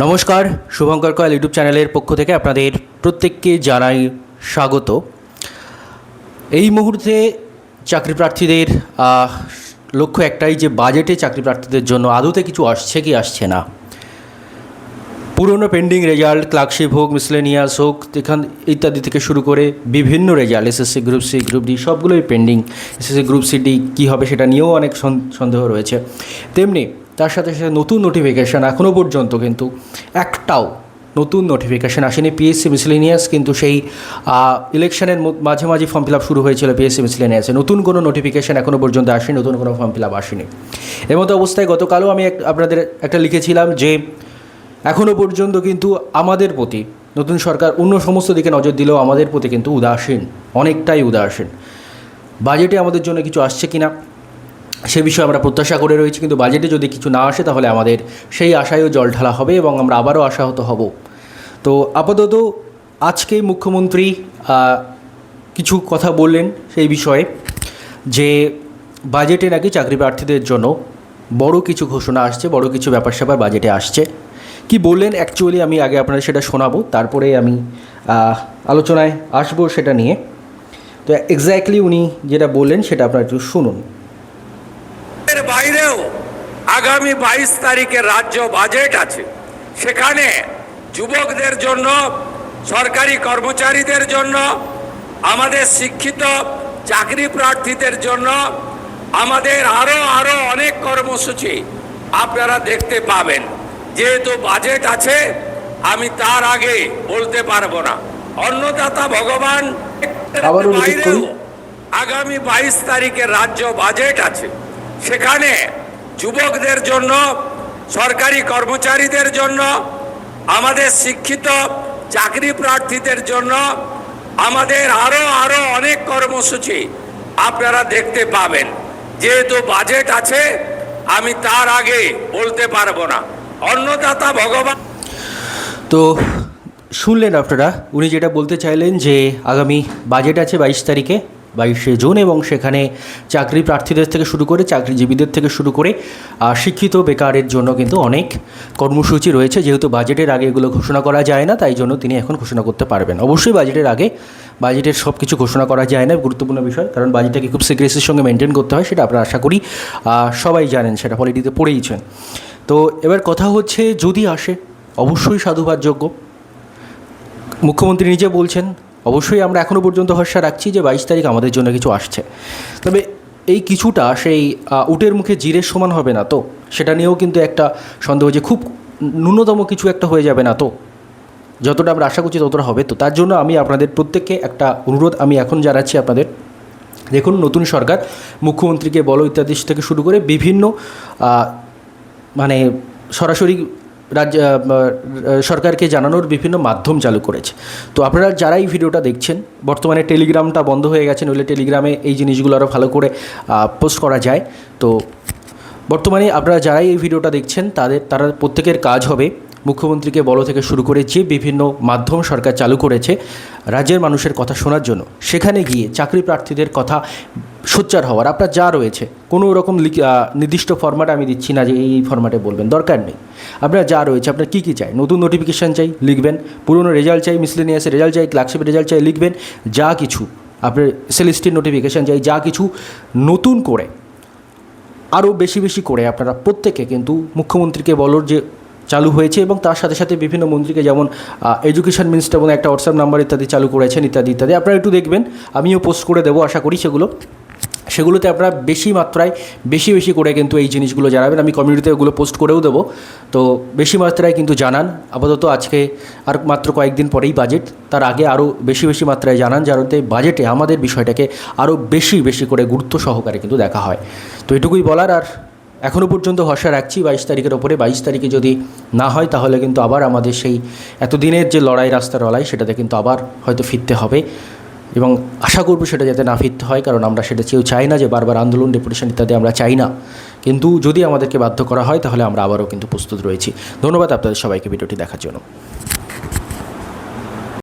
নমস্কার, শুভঙ্কর কয়াল ইউটিউব চ্যানেলের পক্ষ থেকে আপনাদের প্রত্যেককে জানাই স্বাগত। এই মুহূর্তে চাকরি প্রার্থীদের লক্ষ্য একটাই যে বাজেটে চাকরি প্রার্থীদের জন্য আদতে কিছু আসছে কি আসছে না। পুরনো পেন্ডিং রেজাল্ট, ক্লার্কশিপ হোক, মিসলেনিয়াস হোক, ইত্যাদি থেকে শুরু করে বিভিন্ন result, SSC group C, group D সবগুলোই পেন্ডিং। এসএসসি গ্রুপ সি ডি কী হবে সেটা নিয়েও অনেক সন্দেহ রয়েছে। তেমনি তার সাথে সাথে নতুন নোটিফিকেশান এখনও পর্যন্ত কিন্তু একটাও নতুন নোটিফিকেশান আসেনি। পিএসসি মিসলেনিয়াস কিন্তু সেই ইলেকশনের মাঝে মাঝে ফর্ম ফিল আপ শুরু হয়েছিল পিএসসি মিসলেনিয়াসে। নতুন কোনো নোটিফিকেশান এখনও পর্যন্ত আসেনি, নতুন কোনো ফর্ম ফিল আপ আসেনি। এর মতো অবস্থায় গতকালও আমি আপনাদের একটা লিখেছিলাম যে এখনও পর্যন্ত কিন্তু আমাদের প্রতি নতুন সরকার অন্য সমস্ত দিকে নজর দিলেও আমাদের প্রতি কিন্তু উদাসীন, অনেকটাই উদাসীন। বাজেটে আমাদের জন্য কিছু আসছে কি না সে বিষয়ে আমরা প্রত্যাশা করে রয়েছি, কিন্তু বাজেটে যদি কিছু না আসে তাহলে আমাদের সেই আশায়ও জল ঢালা হবে এবং আমরা আবারও আশাহত হব। তো আপাতত আজকে মুখ্যমন্ত্রী কিছু কথা বললেন সেই বিষয়ে, যে বাজেটে নাকি চাকরি প্রার্থীদের জন্য বড় কিছু ঘোষণা আসছে, বড় কিছু ব্যাপার স্যাপার বাজেটে আসছে। কি বললেন অ্যাকচুয়ালি আমি আগে আপনাদের সেটা শোনাবো, তারপরে আমি আলোচনায় আসবো সেটা নিয়ে। তো এক্স্যাক্টলি উনি যেটা বললেন সেটা আপনারা একটু শুনুন। এর বাইরেও আগামী 22 তারিখে রাজ্য বাজেট আছে। সেখানে যুবকদের জন্য, সরকারি কর্মচারীদের জন্য, আমাদের শিক্ষিত চাকরি প্রার্থীদের জন্য আমাদের আরো অনেক কর্মসূচি আপনারা দেখতে পাবেন। যেহেতু বাজেট আছে আমি তার আগে বলতে পারবো না। অন্নদাতা ভগবান বাইরেও আগামী 22 তারিখে রাজ্য বাজেট আছে। সেখানে যুবকদের জন্য, সরকারি কর্মচারীদের জন্য, আমাদের শিক্ষিত চাকরি প্রার্থীদের জন্য আমাদের আরো অনেক কর্মসূচি আপনারা দেখতে পাবেন। যেহেতু বাজেট আছে আমি তার আগে বলতে পারবো না। অন্নদাতা ভগবান। তো শুনলেন আপনারা, উনি যেটা বলতে চাইলেন যে আগামী বাজেট আছে 22 তারিখে, 22শে জুন, এবং সেখানে চাকরি প্রার্থীদের থেকে শুরু করে চাকরিজীবীদের থেকে শুরু করে শিক্ষিত বেকারের জন্য কিন্তু অনেক কর্মসূচি রয়েছে। যেহেতু বাজেটের আগে এগুলো ঘোষণা করা যায় না, তাই জন্য তিনি এখন ঘোষণা করতে পারবেন। অবশ্যই বাজেটের আগে বাজেটের সব কিছু ঘোষণা করা যায় না, গুরুত্বপূর্ণ বিষয়, কারণ বাজেটটাকে খুব সিক্রেসির সঙ্গে মেনটেন করতে হয়, সেটা আপনারা আশা করি সবাই জানেন, সেটা পলিটিতে পড়েইছেন। তো এবার কথা হচ্ছে, যদি আসে অবশ্যই সাধুবাদযোগ্য। মুখ্যমন্ত্রী নিজে বলছেন, অবশ্যই আমরা এখনও পর্যন্ত ভরসা রাখছি যে 22 তারিখ আমাদের জন্য কিছু আসছে। তবে এই কিছুটা সেই উটের মুখে জিরের সমান হবে না তো, সেটা নিয়েও কিন্তু একটা সন্দেহ, যে খুব ন্যূনতম কিছু একটা হয়ে যাবে না তো, যতটা আমরা আশা করছি ততটা হবে তো। তার জন্য আমি আপনাদের প্রত্যেককে একটা অনুরোধ আমি এখন জানাচ্ছি আপনাদের। দেখুন, নতুন সরকার মুখ্যমন্ত্রীকে বলো ইত্যাদি থেকে শুরু করে বিভিন্ন মানে সরাসরি সরকারকে জানানোর বিভিন্ন মাধ্যম চালু করেছে। তো আপনারা যারা এই ভিডিওটা দেখছেন, বর্তমানে টেলিগ্রামটা বন্ধ হয়ে গেছে, নইলে টেলিগ্রামে এই জিনিসগুলো আরও ভালো করে পোস্ট করা যায়। তো বর্তমানে আপনারা যারাই এই ভিডিওটা দেখছেন তারা প্রত্যেকের কাজ হবে মুখ্যমন্ত্রীকে বলো থেকে শুরু করে যে বিভিন্ন মাধ্যম সরকার চালু করেছে রাজ্যের মানুষের কথা শোনার জন্য, সেখানে গিয়ে চাকরি প্রার্থীদের কথা সোচ্চার হওয়ার। আপনার যা রয়েছে, কোনো রকম নির্দিষ্ট ফরম্যাট আমি দিচ্ছি না যে এই ফরম্যাটে বলবেন, দরকার নেই। আপনার যা রয়েছে, আপনার কী কী চাই, নতুন নোটিফিকেশান চাই লিখবেন, পুরনো রেজাল্ট চাই, মিসলেনিয়াসের রেজাল্ট চাই, ক্লার্কশিপের রেজাল্ট চাই লিখবেন, যা কিছু আপনার এসএলএসটির নোটিফিকেশান চাই, যা কিছু নতুন করে আরও বেশি করে আপনারা প্রত্যেকে কিন্তু মুখ্যমন্ত্রীকে বলোর যে চালু হয়েছে, এবং তার সাথে সাথে বিভিন্ন মন্ত্রীকে, যেমন এডুকেশন মিনিস্টার এবং একটা হোয়াটসঅ্যাপ নাম্বার ইত্যাদি চালু করেছেন, ইত্যাদি আপনারা একটু দেখবেন। আমিও পোস্ট করে দেবো আশা করি সেগুলোতে আপনারা বেশি মাত্রায় বেশি করে কিন্তু এই জিনিসগুলো জানাবেন। আমি কমিউনিটিতে ওগুলো পোস্ট করেও দেবো। তো বেশি মাত্রায় কিন্তু জানান। আপাতত আজকে আর মাত্র কয়েকদিন পরেই বাজেট, তার আগে আরও বেশি মাত্রায় জানান, যাতে বাজেটে আমাদের বিষয়টাকে আরও বেশি করে গুরুত্ব সহকারে কিন্তু দেখা হয়। তো এটুকুই বলার। আর এখনও পর্যন্ত ভরসা রাখছি 22 তারিখের ওপরে। 22 তারিখে যদি না হয় তাহলে কিন্তু আবার আমাদের সেই এতদিনের যে রাস্তার লড়াই, সেটাতে কিন্তু আবার হয়তো ফিরতে হবে, এবং আশা করব সেটা যাতে না ফিরতে হয়, কারণ আমরা সেটা কেউ চাই না যে বারবার আন্দোলন, ডেপুটেশন ইত্যাদি আমরা চাই না। কিন্তু যদি আমাদেরকে বাধ্য করা হয় তাহলে আমরা আবারও কিন্তু প্রস্তুত রয়েছি। ধন্যবাদ আপনাদের সবাইকে ভিডিওটি দেখার জন্য।